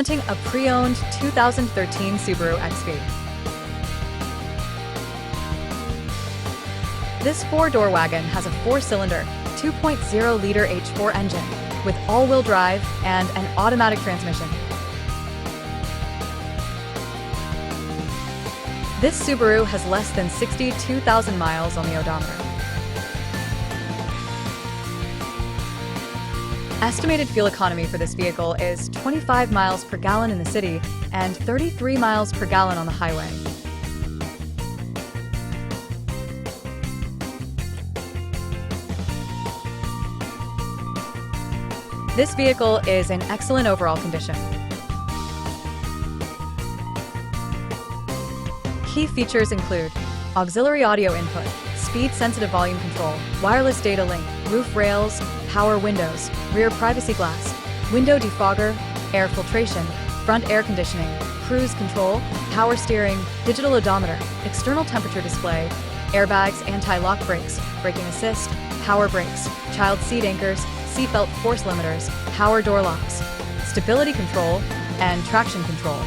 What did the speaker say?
Presenting a pre-owned 2013 Subaru XV. This four-door wagon has a four-cylinder, 2.0-liter H4 engine with all-wheel drive and an automatic transmission. This Subaru has less than 62,000 miles on the odometer. Estimated fuel economy for this vehicle is 25 miles per gallon in the city and 33 miles per gallon on the highway. This vehicle is in excellent overall condition. Key features include auxiliary audio input, speed-sensitive volume control, wireless data link, roof rails, power windows, rear privacy glass, window defogger, air filtration, front air conditioning, cruise control, power steering, digital odometer, external temperature display, airbags, anti-lock brakes, braking assist, power brakes, child seat anchors, seatbelt force limiters, power door locks, stability control, and traction control.